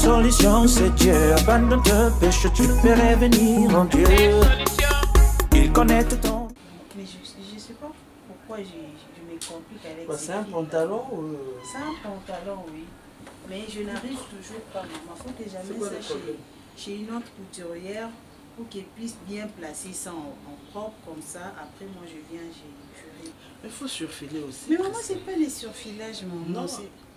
solution c'est Dieu. Abandonne tes péchés, tu peux revenir en Dieu. Il connaît ton... Mais je sais pas pourquoi je me complique avec C'est un pantalon ou... C'est un pantalon, oui. Mais je n'arrive toujours pas, maman. Il faut que j'amène ça chez une autre couturière pour qu'elle puisse bien placer ça en propre comme ça. Après, moi, je viens, je... Il faut surfiler aussi. Mais maman, c'est pas les surfilages, maman. Non,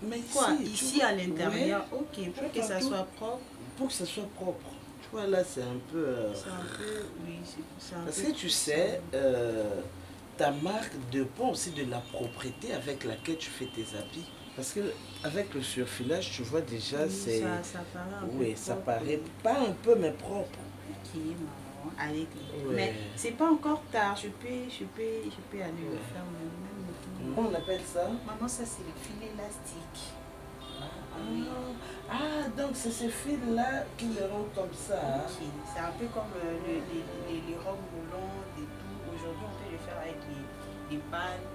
mais quoi, ici à l'intérieur, ouais, ok, pour que ça soit propre. Pour que ça soit propre. Tu vois, là, c'est un peu... C'est un peu, oui, c'est un peu... Parce que tu sais, ta marque dépend aussi de la propreté avec laquelle tu fais tes habits. Parce que avec le surfilage, tu vois déjà, oui, c'est... Ça paraît un peu oui, ça propre. paraît pas un peu, mais propre. Ok, maman, avec les... Ouais. Mais c'est pas encore tard, je peux aller le faire même. Comment on appelle ça? Maman, ça c'est le fil élastique. Oui. Ah, donc c'est ce fil-là qui le rend comme ça. Hein? Okay. C'est un peu comme les robes roulantes et tout. Aujourd'hui, on peut le faire avec les pannes.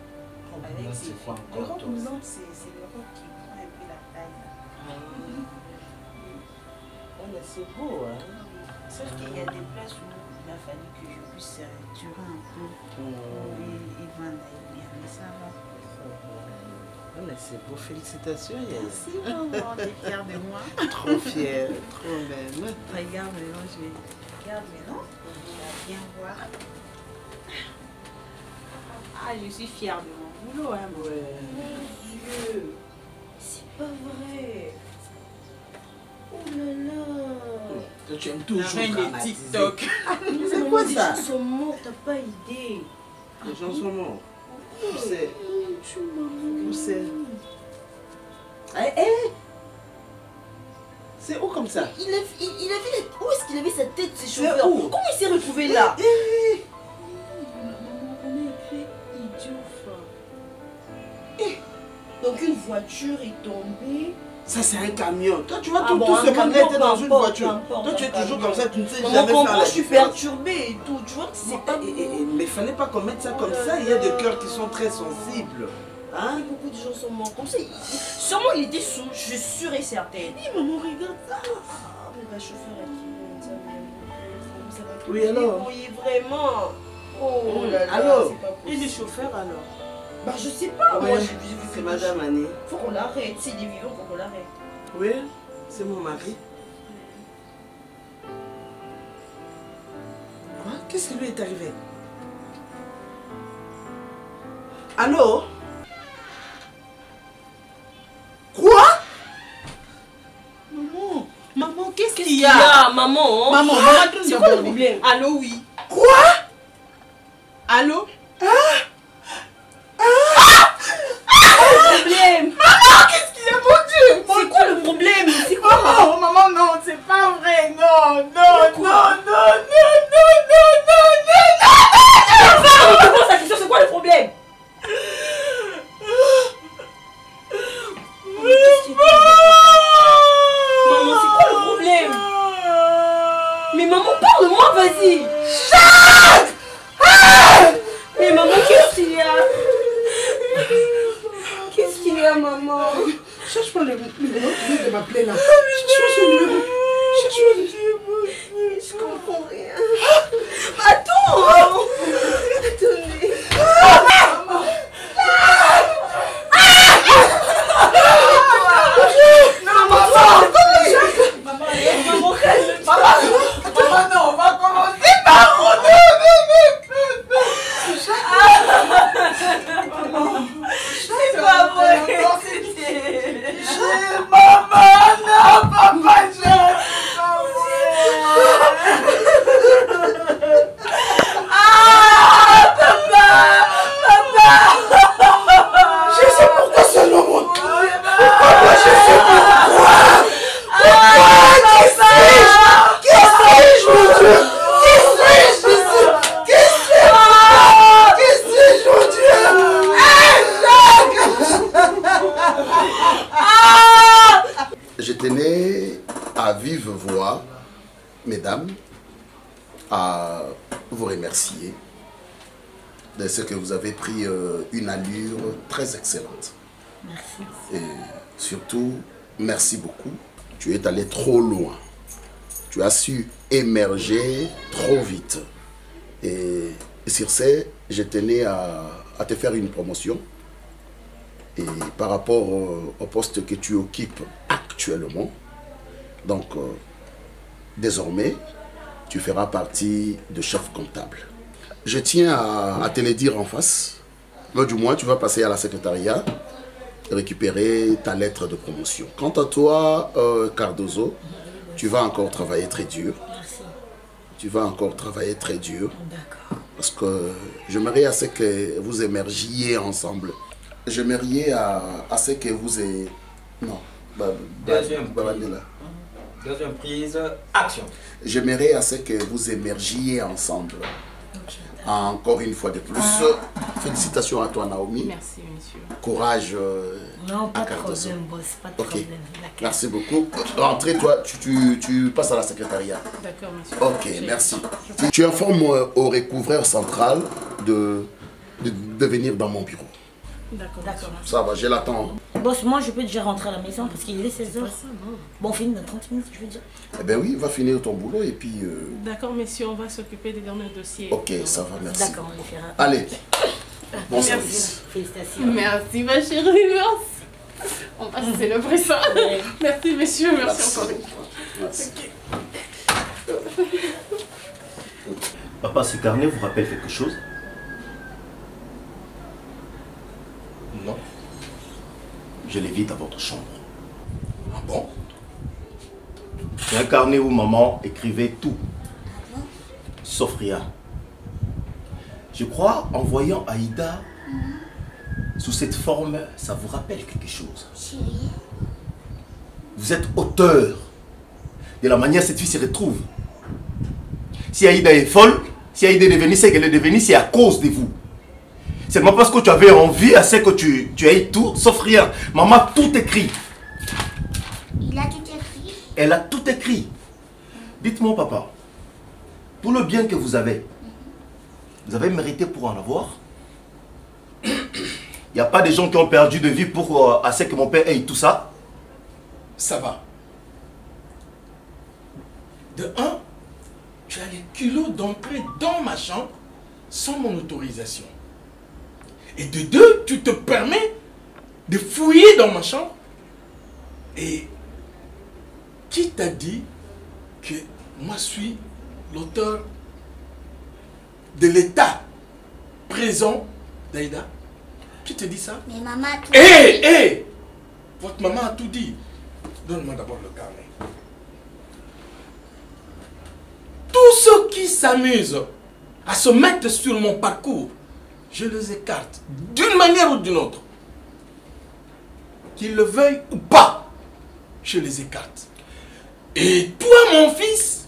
Avec ces fils. Les robes roulantes, c'est les robes qui prend un peu la taille. Oh, mais c'est beau, hein? Sauf qu'il y a des places où il a fallu que je puisse tirer un peu pour y vendre bien. Mais ça va. Oh, mais c'est beau, félicitations. Merci, maman, t'es fière de moi. Trop fière, trop belle. Regarde maintenant, regarde maintenant, on va bien voir. Ah, je suis fière de mon boulot, hein, moi. Ouais. Mon Dieu, c'est pas vrai. Oh là là. Toi, tu aimes toujours La reine de dramatiser. TikTok. C'est quoi ça? Les gens sont morts, t'as pas idée. Les gens sont morts. Où c'est? Où c'est? C'est où comme ça? Il a vu où est-ce qu'il avait sa tête, ses C'est chauffeurs? où? Comment il s'est retrouvé là? Donc une voiture est tombée. Ça, c'est un camion. Toi, tu vois, Ah tout, bon, tout un ce monde camion, était dans une peu importe, voiture. peu importe, Toi, tu es un toujours camion. comme ça, tu ne sais Maman jamais faire comprend, la je suis différence. perturbée et tout. Tu vois que c'est pas bon. Mais il fallait pas qu'on mette ça comme ça. Il y a des cœurs qui sont très sensibles. Hein? Beaucoup de gens sont morts comme ça. Sûrement il était sous, je suis sûre et certaine. Oui, maman, regarde ça. Ah, mais ma chauffeur est qui? Ça va tout Oui, alors? débrouiller vraiment. Oh là là. Alors? C'est pas Et possible. les chauffeurs alors? Bah je sais pas. Ouais, Moi j'ai vu c'est Madame Annie. Faut qu'on l'arrête. C'est des vivants, faut qu'on l'arrête. Oui, c'est mon mari. Quoi? Qu'est-ce qui lui est arrivé? Allô? Quoi? Maman, qu'est-ce qu'il Il y y a? a maman. Maman, C'est quoi le problème? Allô, oui. Quoi? Allô? Problème. Qu'est-ce qu'il y a, mon Dieu? C'est quoi le problème? C'est quoi? Maman, maman, non, c'est pas vrai, non, non, non, non, non, non, non, non, non, Comment ça question? C'est quoi le problème? Maman, c'est quoi le problème? Mais maman, parle-moi, vas-y. Mais maman, qu'est-ce qu'il y a? Qu'est-ce qu'il y a, maman? Cherche pas le numéro de m'appeler là. Cherche le numéro. Cherche le numéro. Je comprends rien. Attends! Attendez. Maman, calme-toi. Maman, non, on va commencer par où? C'est pas vrai. Maman, non, papa, je... Je sais pourquoi seulement moi. Pourquoi je sais pourquoi. Qui suis-je, mon Dieu? Qui suis-je, Jésus? Qui suis-je? Qui suis-je, mon Dieu? Je tenais à vive voix, mesdames, à vous remercier de ce que vous avez pris une allure très excellente. Merci. Et surtout, merci beaucoup Tu es allé trop loin. Tu as su émerger trop vite. Et sur ce, je tenais à te faire une promotion. Et par rapport au poste que tu occupes actuellement, donc désormais, tu feras partie de chef comptable. Je tiens à te le dire en face. Là, du moins, tu vas passer à la secrétariat et récupérer ta lettre de promotion. Quant à toi, Cardozo, tu vas encore travailler très dur. Merci. Tu vas encore travailler très dur. D'accord. Parce que j'aimerais à ce que vous émergiez ensemble. J'aimerais à ce que vous ayez... Non. Deuxième prise, action. J'aimerais à ce que vous émergiez ensemble. Encore une fois de plus, félicitations à toi Naomi. Merci monsieur. Courage. Non, pas à de Cardozo. problème, boss, pas de Ok. problème. D'accord. Merci beaucoup. Rentrez, toi, tu passes à la secrétariat. D'accord monsieur. Ok, merci. Tu informes au recouvreur central de venir dans mon bureau. D'accord. D'accord. Ça va, je l'attends. Boss, moi je peux déjà rentrer à la maison parce qu'il est 16h. Bon, on finit dans 30 minutes, je veux dire. Eh bien oui, va finir ton boulot et puis... D'accord messieurs, on va s'occuper des derniers dossiers. Ok, ça va, merci. D'accord, on les fera. Allez, bon Merci. service. Félicitations. Merci ma chérie, merci. On va célébrer ça. Merci messieurs, merci encore une fois. Merci. Papa, ce carnet vous rappelle quelque chose? Non. Je l'ai vu dans votre chambre. Ah bon? C'est un carnet où maman écrivait tout. Sauf rien. Je crois, en voyant Aïda, sous cette forme, ça vous rappelle quelque chose. Vous êtes auteur de la manière dont cette fille se retrouve. Si Aïda est folle, si Aïda est devenue ce qu'elle est devenue, c'est à cause de vous. Seulement parce que tu avais envie à ce que tu aies tout, sauf rien. Maman a tout écrit. Il a tout écrit. Elle a tout écrit. Dites-moi, papa, tout le bien que vous avez mérité pour en avoir? Il n'y a pas des gens qui ont perdu de vie pour à ce que mon père ait tout ça? Ça va. De un, tu as les culots d'entrer dans ma chambre sans mon autorisation. Et de deux, tu te permets de fouiller dans ma chambre. Et qui t'a dit que moi suis l'auteur de l'état présent d'Aïda? Qui te dit ça? Mais maman a tout Hé! Votre maman a tout dit. Donne-moi d'abord le carnet. Tous ceux qui s'amusent à se mettre sur mon parcours, je les écarte d'une manière ou d'une autre. Qu'ils le veuillent ou pas, je les écarte. Et toi, mon fils,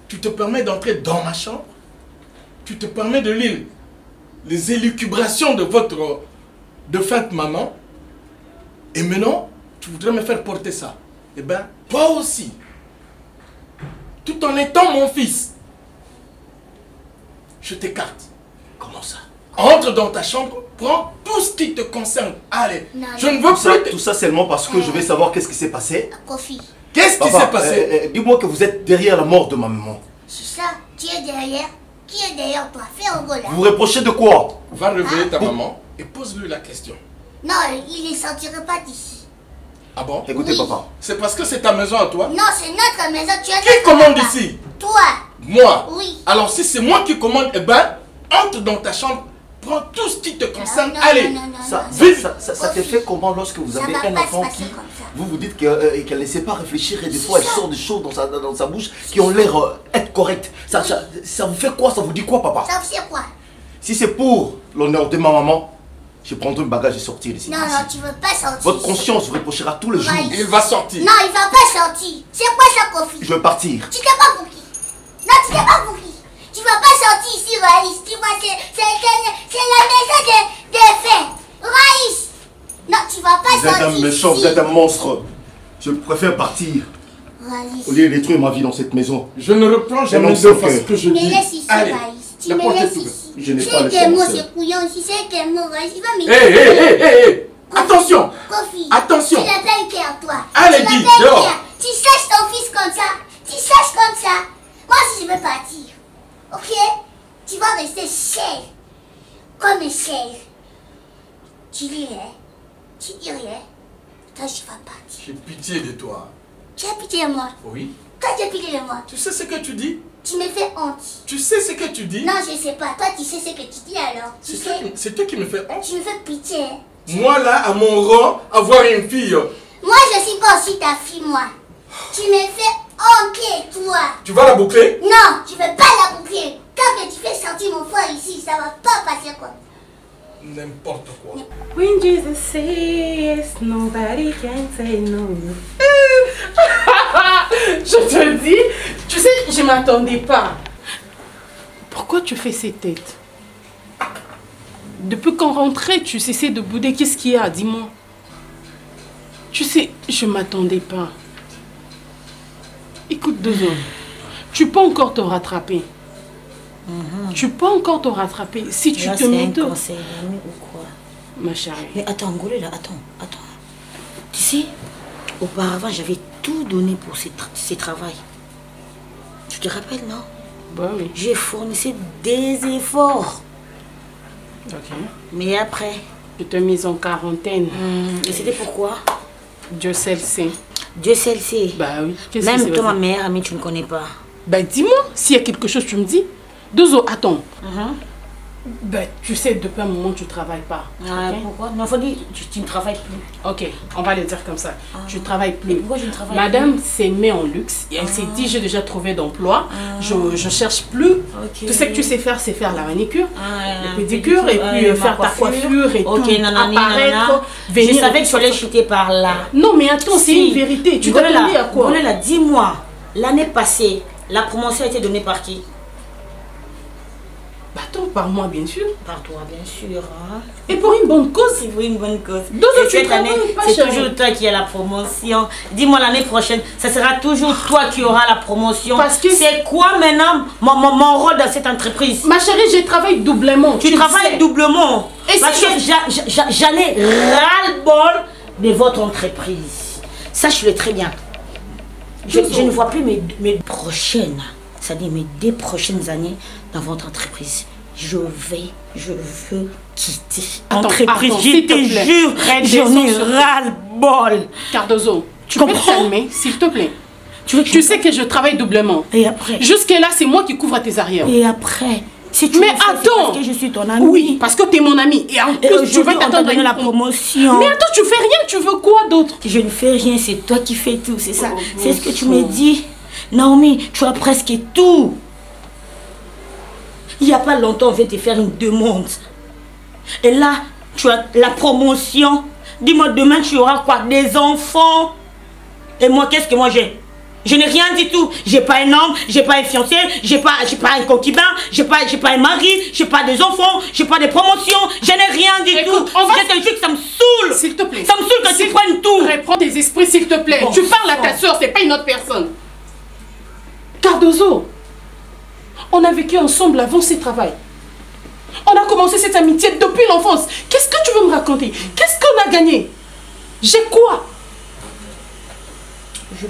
tu te permets d'entrer dans ma chambre, tu te permets de lire les élucubrations de votre défunte maman, et maintenant, tu voudrais me faire porter ça. Eh bien, toi aussi, tout en étant mon fils, je t'écarte. Comment ça? Entre dans ta chambre, prends tout ce qui te concerne. Allez, Non, je non. ne veux plus... Tout ça seulement parce que je vais savoir qu'est-ce qui s'est passé. Kofi. Qu'est-ce qui Papa, s'est passé? dis-moi que vous êtes derrière la mort de ma maman. C'est ça, tu es derrière. Qui est derrière toi? Fais un go là. Vous vous reprochez de quoi? Va réveiller ta maman et pose-lui la question. Non, il ne sortirait pas d'ici. Ah bon? Écoutez, Oui. papa. C'est parce que c'est ta maison à toi? Non, c'est notre maison. Tu es Qui notre commande papa. ici? Toi. Moi? Oui. Alors si c'est moi qui commande, eh ben, entre dans ta chambre, prends tout ce qui te concerne. Non, Allez! non, non, non, Ça, non. ça, ça te fait comment lorsque vous Ça avez va un pas se enfant passer qui... comme ça. Vous vous dites qu'elle ne sait pas réfléchir et des fois elle sort des choses dans sa bouche qui ont l'air être correctes. Ça vous fait quoi? Ça vous dit quoi, papa? Ça vous fait quoi? Si c'est pour l'honneur de ma maman, je prendrai le bagage et sortir d'ici. Non, non, tu veux pas sortir. Votre conscience vous reprochera tous les jours. Ouais. Il va sortir. Non, il va pas sortir. C'est quoi ça, Kofi? Je vais partir. Tu t'es pas pour qui? Non, tu t'es pas pour qui? Tu vas pas sortir ici, Raïs. Tu vois, c'est la maison des faits. Raïs. Non, tu vas pas Vous êtes sortir un méchant, ici. vous êtes un monstre. Je préfère partir Raïs. au lieu de détruire ma vie dans cette maison. Je ne reprends jamais non, deux c'est fois que- ce que je Tu me dis. laisses ici, Allez, Raïs. Tu la me porte est laisses ouverte. ici. Je n'ai C'est pas le des mots, choix, c'est couillon ici. C'est des mots, Raïs. Il va me... Hé! Attention. Kofi. Attention. Tu n'as pas eu peur, toi. Allez, tu n'as dis, pas eu dehors. peur. Tu saches ton fils comme ça. Tu saches comme ça. Moi aussi, je veux partir. Ok? Tu vas rester seul. Comme une seule. Tu dis rien. Tu dis rien. Toi, je vais partir. J'ai pitié de toi. Tu as pitié de moi. Oui. Toi, tu as pitié de moi. Tu sais ce que tu dis? Tu me fais honte. Tu sais ce que tu dis? Non, je sais pas. Toi, tu sais ce que tu dis alors. Tu sais. C'est toi qui me fais honte. Tu me fais pitié. Moi là, à mon rang, avoir une fille. Moi, je suis pas aussi ta fille, moi. Tu me fais honte, toi. Tu vas la boucler? Non, tu veux pas la boucler. Quand tu fais sortir mon frère ici, ça va pas passer quoi. N'importe quoi. When Jesus says nobody can say no. Je te dis, tu sais, je m'attendais pas. Pourquoi tu fais ces têtes? Depuis qu'on rentrait, tu cessais de bouder. Qu'est-ce qu'il y a? Dis-moi. Tu sais, je m'attendais pas. Écoute, deux hommes. Tu peux encore te rattraper. Tu peux encore te rattraper si tu te mets un conseil d'ami ou quoi? Ma chérie. Mais attends, Ngolé là, attends. Tu sais, auparavant, j'avais tout donné pour ces travails. Tu te rappelles, non? Bah oui. J'ai fourni des efforts. Ok. Mais après... Tu t'es mise en quarantaine. Et c'était pourquoi? Dieu seul sait. Dieu seul sait. Bah oui. Même toi, ma meilleure amie, tu ne connais pas. Bah dis-moi, s'il y a quelque chose, tu me dis. Dozo, attends. Ben, tu sais, depuis un moment, tu ne travailles pas. Okay? Pourquoi? Non, il faut dire, tu ne travailles plus. Ok, on va le dire comme ça. Tu ne travailles plus. Pourquoi je ne travaille Madame s'est mise en luxe et elle s'est dit, j'ai déjà trouvé d'emploi. Je ne cherche plus. Tout ce que tu sais faire, c'est faire la manicure, le pédicure et puis faire ta coiffure et tout. Apparaître, venir. Je savais que tu allais chuter par là. Non, mais attends, c'est une vérité. Tu t'attendais à quoi? Là, dis-moi, l'année passée, la promotion a été donnée par qui? Bah attends, par moi bien sûr. Par toi bien sûr. Hein? Et pour une bonne cause. C'est pour une bonne cause. Et cette année, c'est toujours toi qui as la promotion. Dis-moi l'année prochaine, ça sera toujours toi qui auras la promotion. Parce que c'est quoi maintenant mon rôle dans cette entreprise? Ma chérie, je travaille doublement. Tu travailles doublement. Et parce que j'en ai ras-le-bol de votre entreprise. Sache-le très bien. Je ne vois plus mes prochaines, c'est-à-dire mes 2 prochaines années dans votre entreprise. Je veux quitter l'entreprise. Je te jure, j'en ai ras-le-bol. Cardozo, tu peux te calmer, s'il te plaît. Tu sais que je travaille doublement. Et après? Jusque-là, c'est moi qui couvre tes arrières. Et après? Si tu mais attends, parce que je suis ton ami. Oui, parce que tu es mon ami. Et en plus, tu veux t'attendre à la promotion. Mais attends, tu fais rien, tu veux quoi d'autre? Je ne fais rien, c'est toi qui fais tout, c'est ça. C'est ce que tu me dis. Naomi, tu as presque tout. Il n'y a pas longtemps, on vient te faire une demande. Et là, tu as la promotion. Dis-moi, demain, tu auras quoi? Des enfants. Et moi, qu'est-ce que moi j'ai? Je n'ai rien du tout. J'ai pas un homme, j'ai pas un fiancé, j'ai pas un concubin, j'ai pas un mari, j'ai pas des enfants, j'ai pas de promotion, je n'ai rien du tout. C'est un truc, ça me saoule. S'il te plaît. Ça me saoule quand tu prennes tout. Reprends tes esprits, s'il te plaît. Tu parles à ta soeur, c'est pas une autre personne. Cardozo, on a vécu ensemble avant ce travail. On a commencé cette amitié depuis l'enfance. Qu'est-ce que tu veux me raconter? Qu'est-ce qu'on a gagné? J'ai quoi?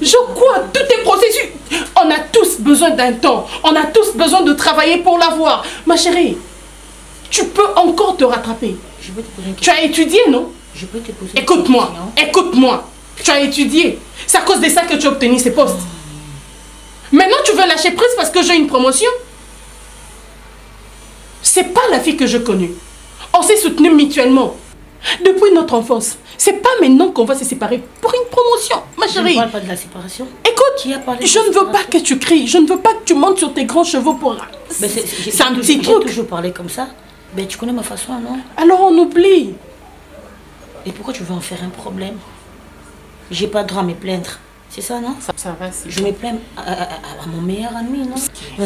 Je crois, tout est processus. On a tous besoin d'un temps. On a tous besoin de travailler pour l'avoir. Ma chérie, tu peux encore te rattraper. Je peux te poser une question. Tu as étudié, non? Je peux te poser Écoute-moi, écoute-moi. Tu as étudié. C'est à cause de ça que tu as obtenu ces postes. Maintenant, tu veux lâcher prise parce que j'ai une promotion? C'est pas la fille que je connais. On s'est soutenus mutuellement. Depuis notre enfance. C'est pas maintenant qu'on va se séparer pour une promotion, ma chérie. Je ne parle pas de la séparation. Écoute, je ne veux pas que tu cries. Je ne veux pas que tu montes sur tes grands chevaux pour... C'est un petit truc. J'ai toujours parlé comme ça. Mais tu connais ma façon, non? Alors on oublie. Et pourquoi tu veux en faire un problème? J'ai pas droit à me plaindre. C'est ça, non? Ça va, si. Je me plains à mon meilleur ami, non?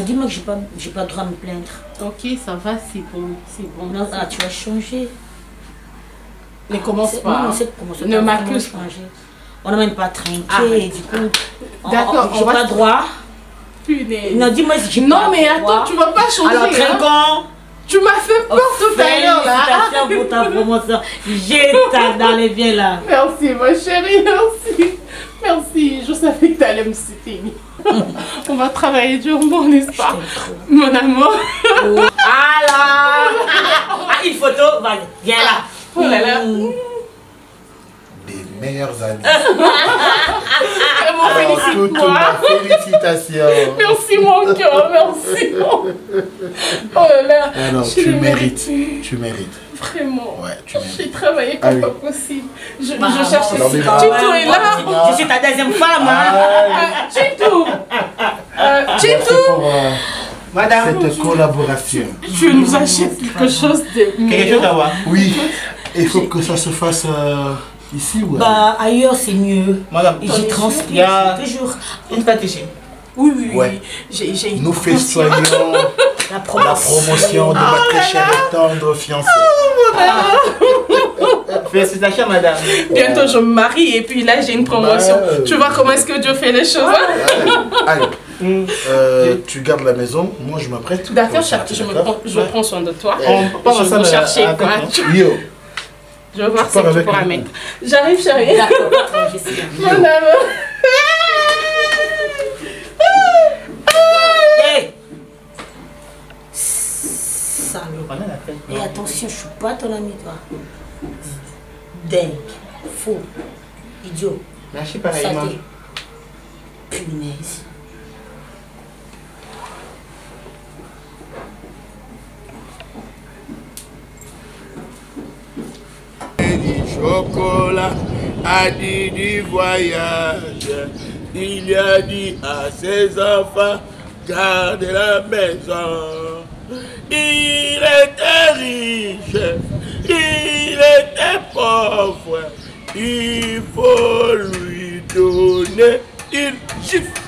Dis-moi que j'ai pas droit à me plaindre. Ok, ça va, c'est bon. C'est bon. Non, tu as changé. Ne commence pas. Non, cette promotion, ne m'accuse pas. On n'a même pas trinqué, du coup. D'accord, j'ai pas droit. Punaise. Non, dis-moi si j'ai pas Non, mais attends, tu vas pas changer. Alors, trinquons. Tu m'as fait peur tout à l'heure, là. pour ta promotion. Jette dans les biens là. Merci ma chérie, merci. Merci, je savais que tu allais me soutenir. On va travailler durement, n'est-ce pas? Mon amour. Alors, une photo, viens là. Oh là là. Des meilleurs amis. Félicite-moi. Toute ma félicitation. Merci mon cœur, merci. Oh là là. Alors, tu mérites. Tu mérites. Vraiment. Ouais, tu mérites. J'ai travaillé comme pas possible. Je cherche non, Tito est là. Je suis ta deuxième femme. Tito. Tito. Madame. Cette collaboration. Tu nous achètes quelque chose de... Quelque chose à voir. Oui. Il faut que ça se fasse ici ou Bah, ailleurs, c'est mieux. Madame, j'y transpire toujours. Une pâtisserie. Oui, oui, ouais. J'ai nous festoyons la promotion de ma très chère et tendre fiancée. Félicitations, madame. Bientôt, je me marie et puis là, j'ai une promotion. Tu vois comment est-ce que Dieu fait les choses, hein? Allez, tu gardes la maison, moi je m'apprête. D'accord, je prends soin de toi. On part je vais chercher quoi. Yo. Je vais voir ce que tu pourras mettre. J'arrive, chérie. D'accord, je sais. Mon amour. Hey! Salaud. Et attention, je suis pas ton ami, toi. Dingue, faux, idiot. Merci pareillement. Saleté. Punaise. Chocolat a dit du voyage. Il a dit à ses enfants, gardez la maison. Il était riche, il était pauvre. Il faut lui donner une gifle.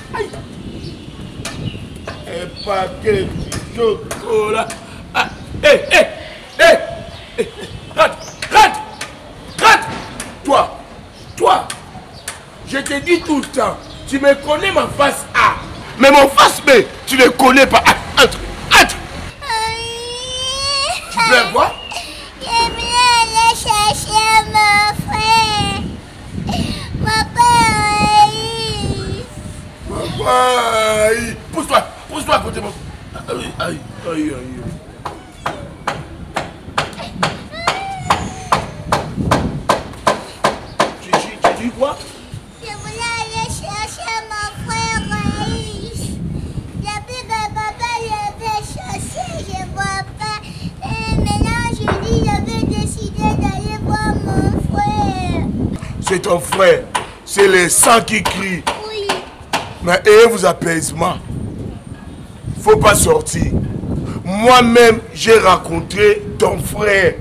Un paquet de chocolat. Ah, hé, hé, hé, rate. Toi, je te dis tout le temps, tu me connais ma face A, mais mon face B, tu ne connais pas. Entre. Tu pleures quoi? Je voulais aller chercher mon frère. Mon père. Aïe. Pousse-toi à côté de moi. Aïe. Tu dis quoi? Je voulais aller chercher mon frère Raïs. Depuis que papa l'avait cherché, je ne vois pas. Et maintenant, je dis, je vais décider d'aller voir mon frère. C'est ton frère. C'est le sang qui crie. Oui. Mais ayez vous apaisement. Faut pas sortir. Moi-même, j'ai rencontré ton frère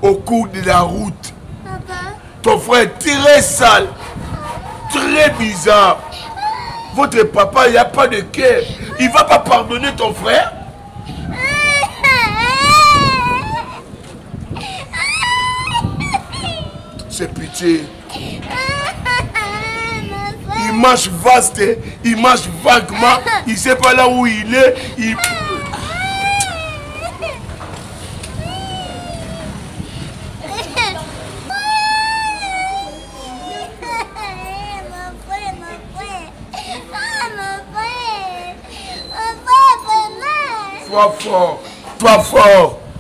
au cours de la route. Papa? Ton frère est très sale, très bizarre. Votre papa, il n'y a pas de cœur. Il ne va pas pardonner ton frère. C'est pitié. Il marche vaste, il marche vaguement. Il ne sait pas là où il est.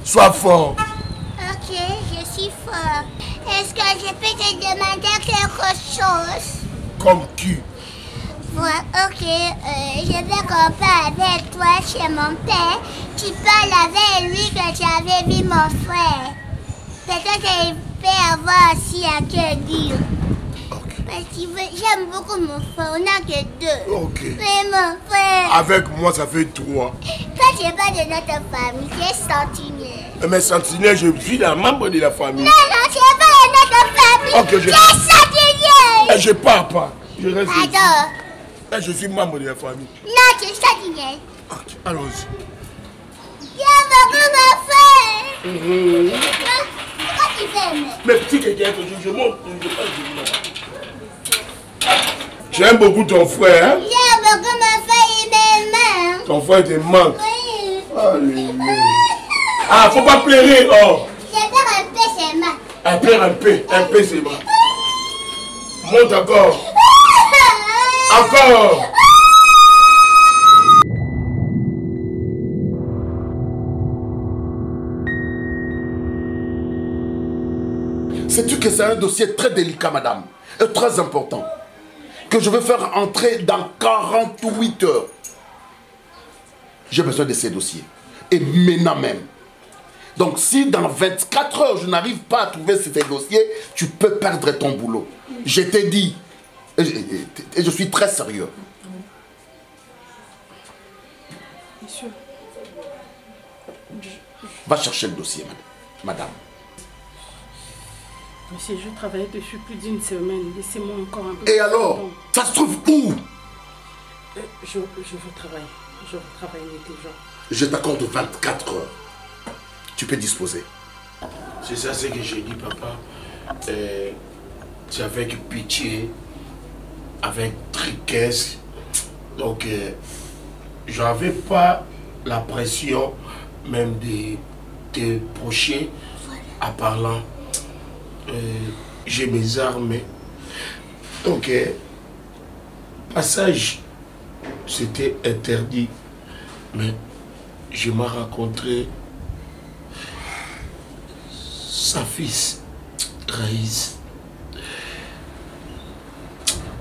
Sois fort. Ok, je suis fort. Est-ce que je peux te demander quelque chose? Comme qui? Ouais, ok, je vais comparer avec toi chez mon père. Tu parles avec lui que tu avais vu mon frère. Peut-être qu'il peut avoir aussi à cœur dur. Parce que j'aime beaucoup mon frère, on n'a que deux. Ok. Mais mon frère... Avec moi, ça fait 3. Toi, tu n'es pas de notre famille, tu es sentinelle. Mais sentinelle, je suis un membre de la famille. Non, tu n'es pas de notre famille. Ok, tu es sentinelle. Je pars pas. Je reste ici. Pardon. Je suis membre de la famille. Non, tu es sentinelle. Okay, allons-y. J'aime beaucoup mon frère. Pourquoi tu fais mais petit quelqu'un, je monte. J'aime beaucoup ton frère. Hein? J'aime beaucoup mon frère, il m'aime. Ton frère te manque. Oui. Alléluia. Ah, faut pas pleurer. Oh. Je vais Un peu c'est bon. Monte encore. Encore. Sais-tu que c'est un dossier très délicat, madame, et très important, que je veux faire entrer dans 48 heures. J'ai besoin de ces dossiers, et maintenant même. Donc si dans 24 heures, je n'arrive pas à trouver ces dossiers, tu peux perdre ton boulot. Je t'ai dit, et je suis très sérieux. Monsieur. Va chercher le dossier, madame. Monsieur, je travaille dessus plus d'une semaine. Laissez-moi encore un peu. Et alors, ça se trouve où? Je veux travailler. Je veux travailler intelligent. Je t'accorde 24 heures. Tu peux disposer. C'est ça ce que j'ai dit, papa. C'est avec pitié, avec tristesse. Donc, je n'avais pas la pression même de te procher en parlant. J'ai mes armes. Donc, passage, c'était interdit. Mais je m'ai rencontré sa fils, Raïs.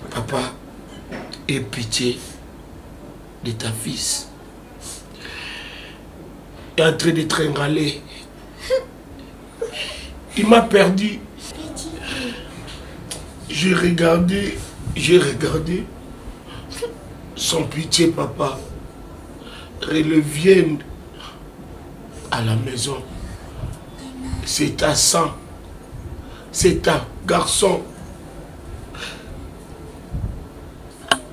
Papa, aie pitié de ta fils. Il est en train de tringaler. Il m'a perdu. J'ai regardé sans pitié, papa. Revienne à la maison. C'est ta sang. C'est ta garçon.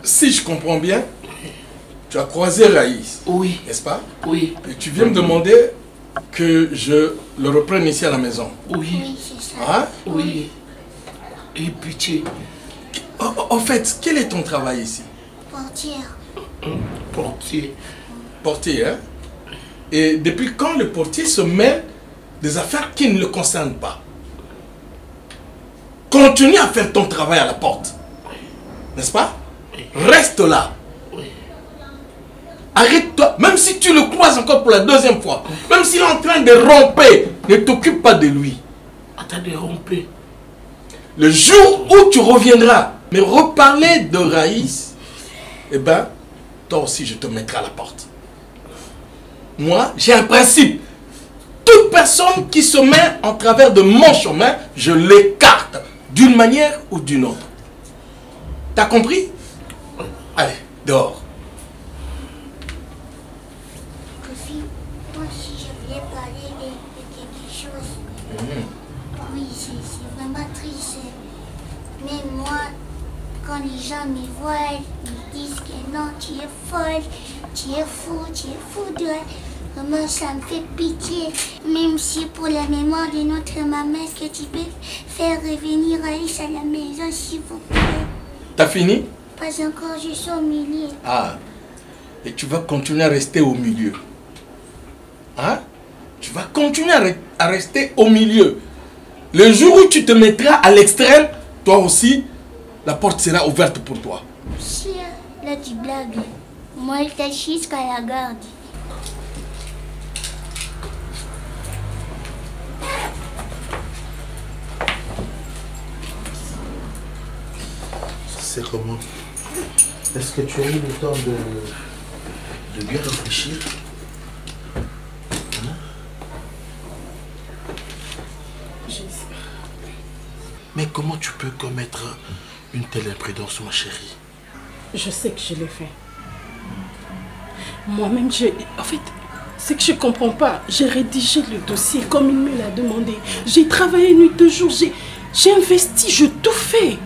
Si je comprends bien, tu as croisé Raïs. Oui. N'est-ce pas? Oui. Et tu viens me demander que je le reprenne ici à la maison. Oui. c'est ça. Hein? Oui. Et pitié. En fait, quel est ton travail ici? Portière. Portier. Portier, hein? Et depuis quand le portier se mêle des affaires qui ne le concernent pas? Continue à faire ton travail à la porte. N'est-ce pas? Reste là. Arrête-toi. Même si tu le croises encore pour la deuxième fois, même s'il est en train de romper, ne t'occupe pas de lui. Attends de romper. Le jour où tu reviendras me reparler de Raïs, eh ben, toi aussi je te mettrai à la porte. Moi, j'ai un principe. Toute personne qui se met en travers de mon chemin, je l'écarte d'une manière ou d'une autre. T'as compris? Allez, dehors. Kofi, moi aussi je voulais parler de quelque chose. Oui, c'est vraiment triste. Mais moi, quand les gens me voient, ils disent que non, tu es folle, tu es fou de... Vraiment, ça me fait pitié. Même si pour la mémoire de notre maman, est-ce que tu peux faire revenir Raïs à la maison, s'il vous plaît? T'as fini? Pas encore, je suis au milieu. Ah, et tu vas continuer à rester au milieu. Hein? Tu vas continuer à rester au milieu. Le jour où tu te mettras à l'extrême, toi aussi, la porte sera ouverte pour toi. Si, là tu blagues. Moi, je t'ai jusqu'à la garde. C'est comment? Est-ce que tu as eu le temps de bien réfléchir? Hein? Mais comment tu peux commettre une telle imprudence, ma chérie? Je sais que je l'ai fait. Moi-même, en fait, c'est que je ne comprends pas. J'ai rédigé le dossier comme il me l'a demandé. J'ai travaillé nuit de jour. J'ai investi, j'ai tout fait.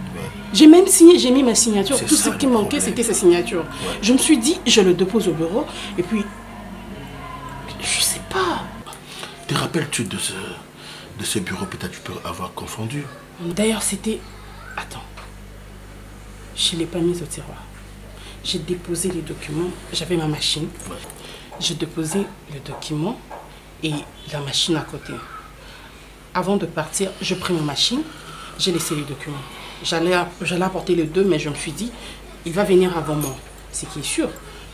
J'ai même signé, j'ai mis ma signature. Tout ce qui manquait, c'était sa signature. Ouais. Je me suis dit, je le dépose au bureau. Et puis, je sais pas. Te rappelles-tu de ce bureau? Peut-être tu peux avoir confondu. D'ailleurs, c'était... Attends. Je ne l'ai pas mis au tiroir. J'ai déposé les documents. J'avais ma machine. Ouais. J'ai déposé le document et la machine à côté. Avant de partir, je pris ma machine, j'ai laissé les documents. J'allais apporter les deux, mais je me suis dit, il va venir avant moi, c'est qui est sûr.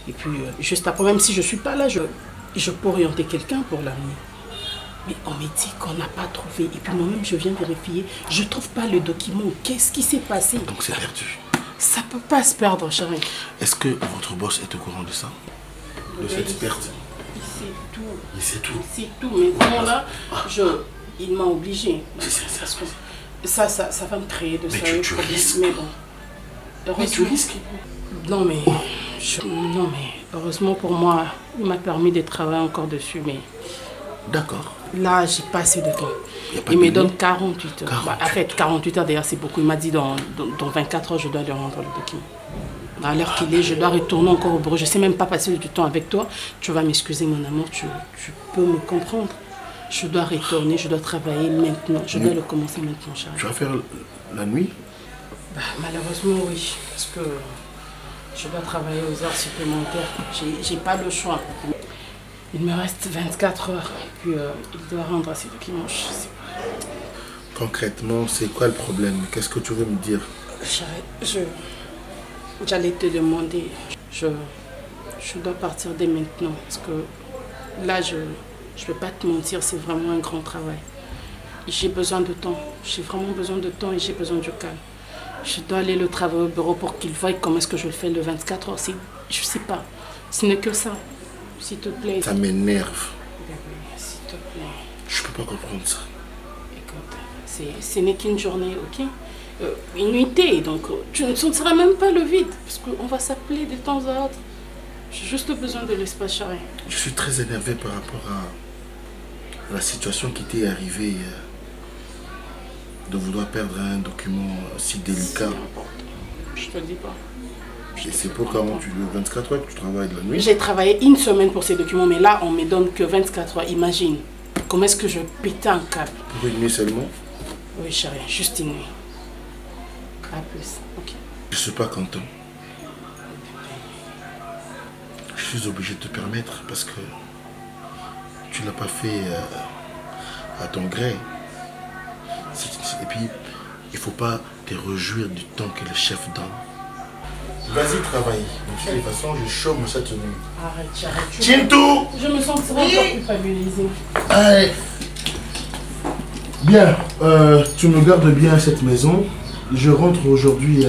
Et puis, juste après, même si je ne suis pas là, je peux orienter quelqu'un pour l'amener. Mais on me dit qu'on n'a pas trouvé. Et puis moi-même, je viens vérifier. Je ne trouve pas le document. Qu'est-ce qui s'est passé? Donc c'est perdu. Ça ne peut pas se perdre, chérie. Est-ce que votre boss est au courant de ça? De cette perte? Il sait tout. Il sait tout. Il sait tout. Maintenant, là, il m'a obligé. Parce que ça va me créer de sérieux problèmes. Mais bon. Mais tu risques? Non, mais heureusement pour moi, il m'a permis de travailler encore dessus. Mais d'accord. Là, j'ai pas assez de temps. Il me donne 48 heures. En fait, 48 heures, d'ailleurs, c'est beaucoup. Il m'a dit dans 24 heures, je dois lui rendre le document. À l'heure qu'il est, je dois retourner encore au bureau. Je ne sais même pas passer du temps avec toi. Tu vas m'excuser, mon amour. Tu peux me comprendre. Je dois retourner, je dois travailler maintenant. Je dois le commencer maintenant, Charles. Tu vas faire la nuit? Malheureusement, oui. Parce que je dois travailler aux heures supplémentaires. J'ai pas le choix. Il me reste 24 heures. Et puis, il doit rendre ses documents. Je sais pas. Concrètement, c'est quoi le problème? Qu'est-ce que tu veux me dire? Chérie, j'allais te demander. Je dois partir dès maintenant. Parce que là, je ne peux pas te mentir, c'est vraiment un grand travail. J'ai besoin de temps. J'ai vraiment besoin de temps et j'ai besoin du calme. Je dois aller le travailler au bureau pour qu'il voie comment est-ce que je le fais le 24 heures. Je ne sais pas. Ce n'est que ça. S'il te plaît. Ça m'énerve. S'il te plaît. Je peux pas comprendre ça. Écoute, ce n'est qu'une journée, ok? Une nuitée, donc tu ne sentiras même pas le vide. Parce qu'on va s'appeler de temps à autre. J'ai juste besoin de l'espace, chérie. Je suis très énervé par rapport à la situation qui t'est arrivée. De vouloir perdre un document si délicat. Je te le dis pas. Et c'est pour quand tu le 24 heures que tu travailles de la nuit? J'ai travaillé une semaine pour ces documents, mais là, on me donne que 24 heures. Imagine, comment est-ce que je pète un câble? Pour une nuit seulement? Oui, chérie, juste une nuit. À plus, ok. Je suis pas content. Je suis obligé de te permettre parce que tu l'as pas fait à ton gré. Et puis, il faut pas te réjouir du temps que le chef donne. Vas-y, travaille. De toute façon, je chôme cette nuit. Arrête, arrête. Chintou! Je me sens encore culpabilisée. Allez. Bien, tu me gardes bien à cette maison. Je rentre aujourd'hui.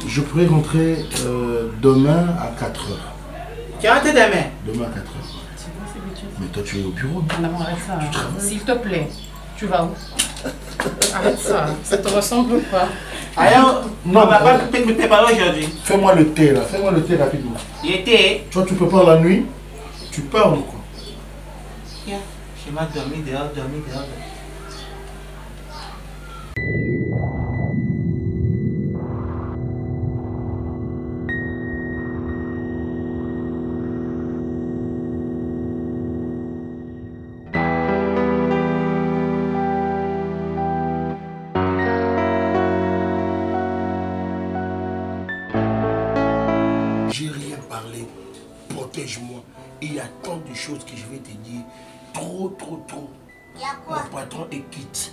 Je pourrais rentrer demain à 4 h. Tu rentres demain? Demain à 4 h. Mais toi, tu es au bureau. Non, arrête ça. S'il te plaît. Tu vas où? Arrête ça. Ça te ressemble pas. Alors, non, on va pas me préparer aujourd'hui. Fais-moi le thé là. Fais-moi le thé rapidement. Le thé? Toi, tu prépares la nuit. Tu pars ou quoi? Tiens, je m'ai dormi dehors. Protège-moi. Il y a tant de choses que je vais te dire. Trop. Il y a quoi? Mon patron est quitte.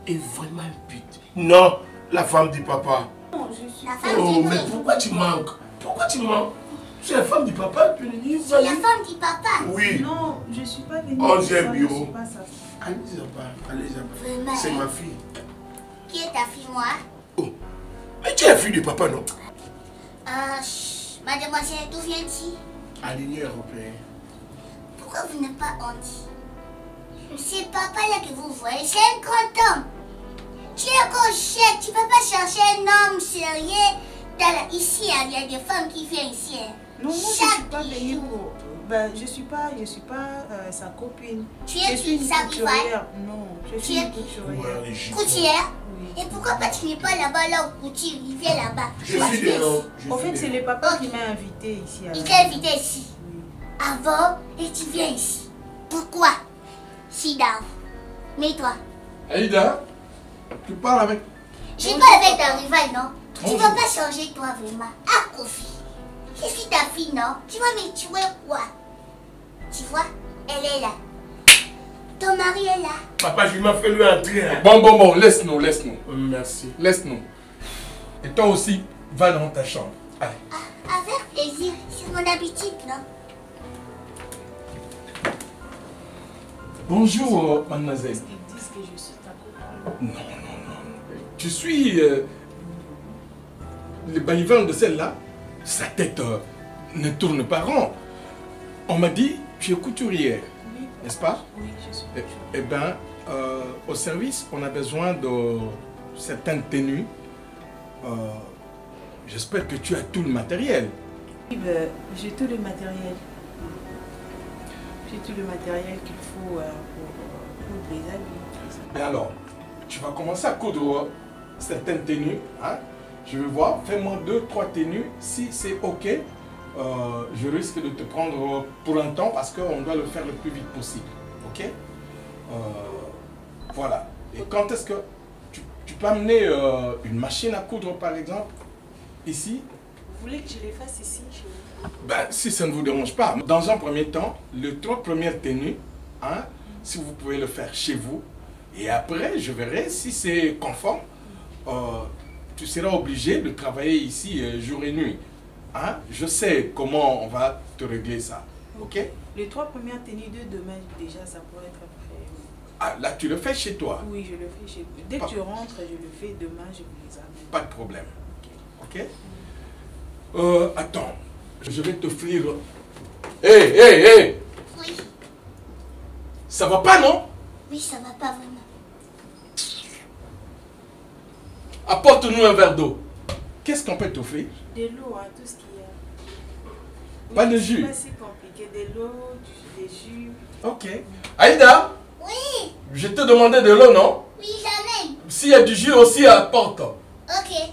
Est vraiment un pute. Non, la femme du papa. Non, je suis la femme oh, du mais pourquoi tu manques? C'est la femme du papa, tu le dis. C'est la femme du papa? Oui. Non, je ne suis pas venue. 11e bureau. Allez-y, c'est ma fille. Qui est ta fille, moi? Oh, mais tu es la fille du papa, non? Mademoiselle, d'où viens-tu? À l'Union européenne. Pourquoi vous n'êtes pas honte? C'est papa là que vous voyez, c'est un grand homme. Tu es encore chèque, tu ne peux pas chercher un homme sérieux. Ici, il y a des femmes qui viennent ici. Non, moi je ne suis pas venue pour... je ne suis pas sa copine. Tu es sa rivale? Non, je suis une couturière. Couturière? Oui. Et pourquoi pas tu n'es pas là-bas, là où couture, il vient là-bas? En fait, c'est le papa qui m'a invité ici. Il t'a invité ici? Oui. Avant, et tu viens ici. Pourquoi? Sit down. Mets-toi. Aïda, tu parles avec... Je parle avec ta rivale, non? Tu ne vas pas changer toi vraiment. Ah, Kofi. Je suis ta fille, non? Tu vas me tuer quoi? Tu vois? Elle est là. Thomas, mari est là. Papa, je m'en fais lui entrer. Bon, laisse-nous. Merci. Laisse-nous. Et toi aussi, va dans ta chambre. Allez. Avec plaisir. C'est mon habitude, non? Bonjour, mademoiselle. Ils disent que je suis ta copine. Non. Tu suis le baillivant de celle-là. Sa tête ne tourne pas rond. On m'a dit, tu es couturière, Oui. n'est-ce pas? Oui, je suis. Eh bien, au service, on a besoin de certaines tenues. J'espère que tu as tout le matériel. Oui, ben, j'ai tout le matériel. J'ai tout le matériel qu'il faut pour les habits. Et alors, tu vas commencer à coudre certaines tenues. Hein? Je vais voir, fais-moi 2-3 tenues. Si c'est OK, je risque de te prendre pour un temps parce qu'on doit le faire le plus vite possible. OK? Voilà. Et quand est-ce que tu peux amener une machine à coudre, par exemple, ici? Vous voulez que je les fasse ici, chez vous? Ben, si ça ne vous dérange pas. Dans un premier temps, les 3 premières tenues, hein, si vous pouvez le faire chez vous. Et après, je verrai si c'est conforme. Tu seras obligé de travailler ici jour et nuit. Hein? Je sais comment on va te régler ça. OK? Les 3 premières tenues de demain, déjà, ça pourrait être prêt. Ah, là, tu le fais chez toi? Oui, je le fais chez vous. Dès que tu rentres, je le fais. Demain, je vous les amène. Pas de problème. OK? Attends. Je vais t'offrir... Hé! Oui. Ça va pas, non? Oui, ça va pas vraiment. Apporte-nous un verre d'eau. Qu'est-ce qu'on peut t'offrir? De l'eau, hein, tout ce qu'il y a. Pas de jus? C'est pas si compliqué. De l'eau, des jus. OK. Aïda? Oui. Je te demandais de l'eau, non? Oui, j'amène. S'il y a du jus aussi, apporte. Ok.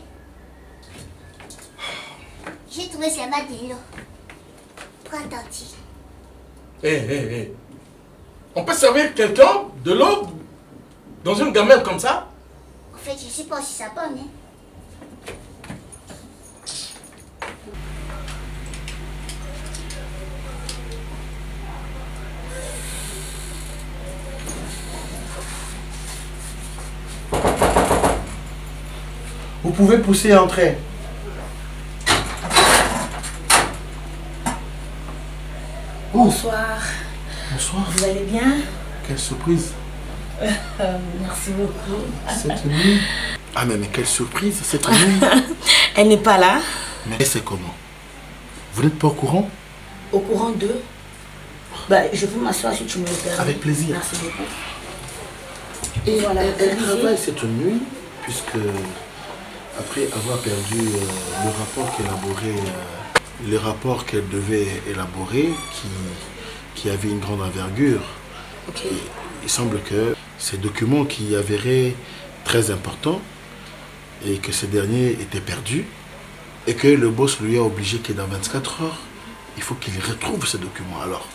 J'ai trouvé seulement de l'eau. Prends ton thé. Hé. On peut servir quelqu'un de l'eau dans une gamelle comme ça? En fait, je sais pas si ça bonne, hein. Vous pouvez pousser et entrer. Bonsoir. Bonsoir. Vous allez bien? Quelle surprise. Merci beaucoup. Cette nuit. Ah mais quelle surprise cette nuit. Elle n'est pas là. Mais c'est comment? Vous n'êtes pas au courant? Au courant d'eux? Bah, je peux m'asseoir si tu me le permets. Avec plaisir. Merci beaucoup. Et voilà. Elle travaille cette nuit puisque après avoir perdu le rapport qu'elle devait élaborer qui avait une grande envergure. Okay. Il semble que ces documents qui avérés très importants et que ces derniers étaient perdus et que le boss lui a obligé que dans 24 heures, il faut qu'il retrouve ces documents. Alors,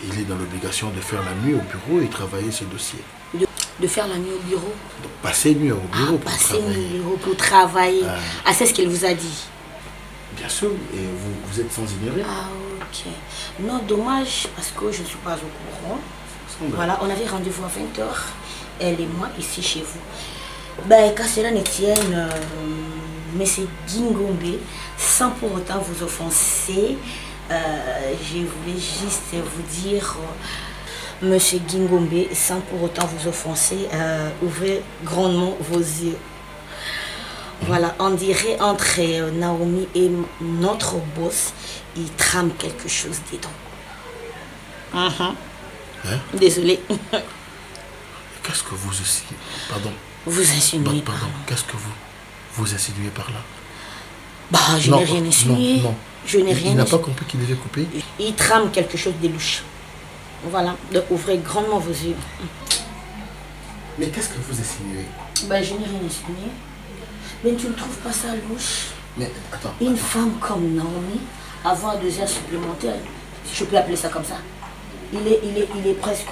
il est dans l'obligation de faire la nuit au bureau et travailler ce dossier. De faire la nuit au bureau? Donc, passer nuit au bureau pour passer travailler. nuit au bureau pour travailler. C'est ce qu'elle vous a dit? Bien sûr, et vous êtes sans ignorer. Ah, ok. Non, dommage, parce que je ne suis pas au courant. Voilà, on avait rendez-vous à 20h, elle et moi, ici chez vous. Ben, qu'à cela ne tienne, monsieur Gingombe, sans pour autant vous offenser, je voulais juste vous dire, monsieur Gingombe, sans pour autant vous offenser, ouvrez grandement vos yeux. Voilà, on dirait entre Naomi et notre boss, il trame quelque chose dedans. Hein? Désolée. Qu'est-ce que vous aussi... Pardon. Vous insinuez. Pardon. Qu'est-ce que vous insinuez par là? Bah, je n'ai rien insinué. Non. Je n'ai rien. Il n'a pas compris qu'il devait couper. Il trame quelque chose de louche. Voilà, donc ouvrez grandement vos yeux. Mais qu'est-ce que vous insinuez? Bah, je n'ai rien insinué. Mais tu ne trouves pas ça louche? Mais attends. Une femme comme Naomi, avoir 2 heures supplémentaires, si je peux appeler ça comme ça. Il est presque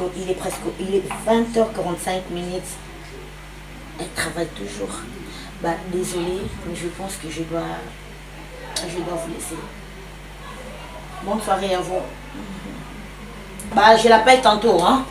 20h45 minutes. Elle travaille toujours. Bah, désolée, mais je pense que je dois vous laisser. Bonne soirée à vous. Bah, je l'appelle tantôt, hein.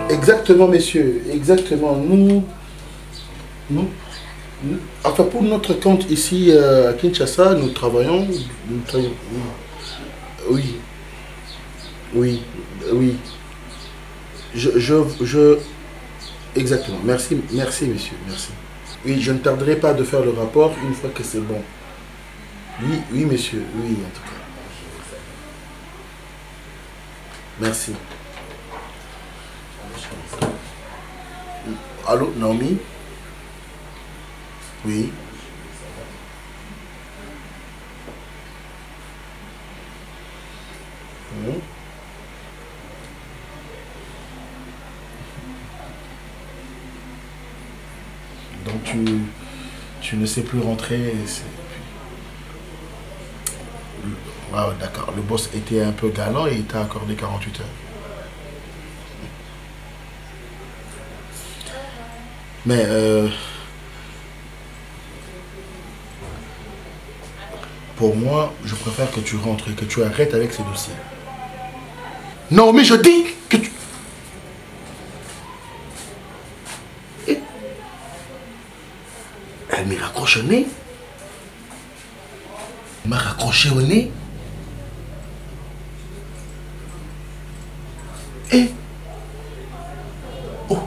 Exactement, messieurs, exactement. Enfin, pour notre compte ici à Kinshasa, nous travaillons. Oui. Exactement. Merci, messieurs, merci. Oui, je ne tarderai pas de faire le rapport une fois que c'est bon. Oui, messieurs, oui, en tout cas. Merci. Allô, Naomi? Oui. Donc tu ne sais plus rentrer. Ah, d'accord, le boss était un peu galant et il t'a accordé 48 heures. Mais pour moi, je préfère que tu rentres et que tu arrêtes avec ces dossiers. Non, mais je dis que tu... Elle me raccroche au nez. Elle m'a raccroché au nez. Et... Oh.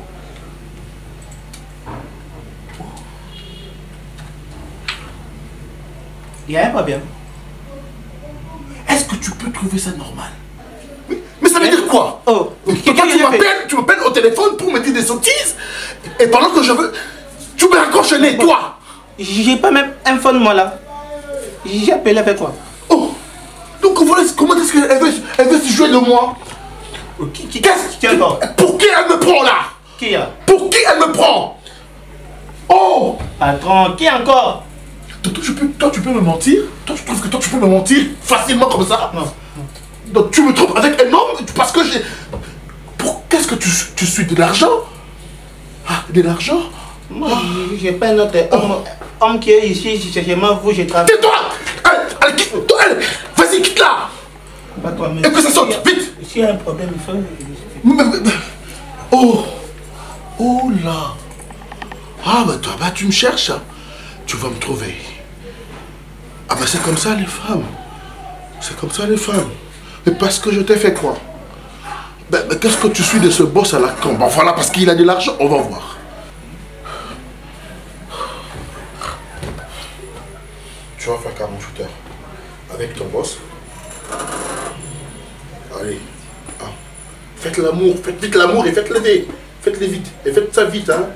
Il y a un problème. Est-ce que tu peux trouver ça normal? Mais ça veut dire quoi? Oh, tu m'appelles au téléphone pour me dire des sottises et pendant que je veux... Tu me raccroches le nez, toi? J'ai pas même un phone moi là. J'ai appelé avec toi. Oh. Donc voilà, comment est-ce qu'elle veut se jouer de moi? Qui encore? Pour qui elle me prend là? Qui a? Pour qui elle me prend? Oh. Patron, qui encore? Toi, tu peux me mentir? Toi, tu trouves que toi, tu peux me mentir facilement comme ça? Non. Donc, tu me trompes avec un homme parce que j'ai... Qu'est-ce que tu suis? De l'argent? Ah, de l'argent? Moi, j'ai pas un autre homme qui est ici, chez moi, vous, j'ai travaillé. Tais-toi! Vas-y, quitte-la! Et que ça sorte, vite! S'il y a un problème, il faut... Oh! Oh là! Ah bah toi, bah tu me cherches, hein? Tu vas me trouver. Ah bah c'est comme ça les femmes. C'est comme ça les femmes. Mais parce que je t'ai fait quoi? Ben, qu'est-ce que tu suis de ce boss à la con? Bon voilà, parce qu'il a de l'argent, on va voir. Tu vas faire 48 heures avec ton boss. Allez. Ah. Faites l'amour, faites vite l'amour et faites-le vite. Faites-le vite. Et faites ça vite, hein.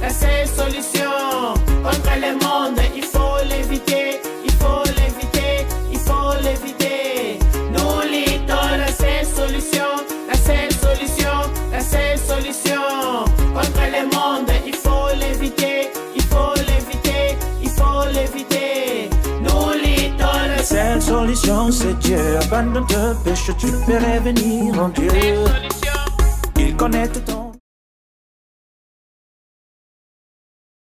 La seule solution contre le monde, il faut l'éviter, il faut l'éviter, il faut l'éviter. Nous luttons la seule solution contre le monde, il faut l'éviter, il faut l'éviter, il faut l'éviter. Nous luttons la seule solution, c'est Dieu. Abandonne tes péchés, tu peux revenir en Dieu. Il connaît ton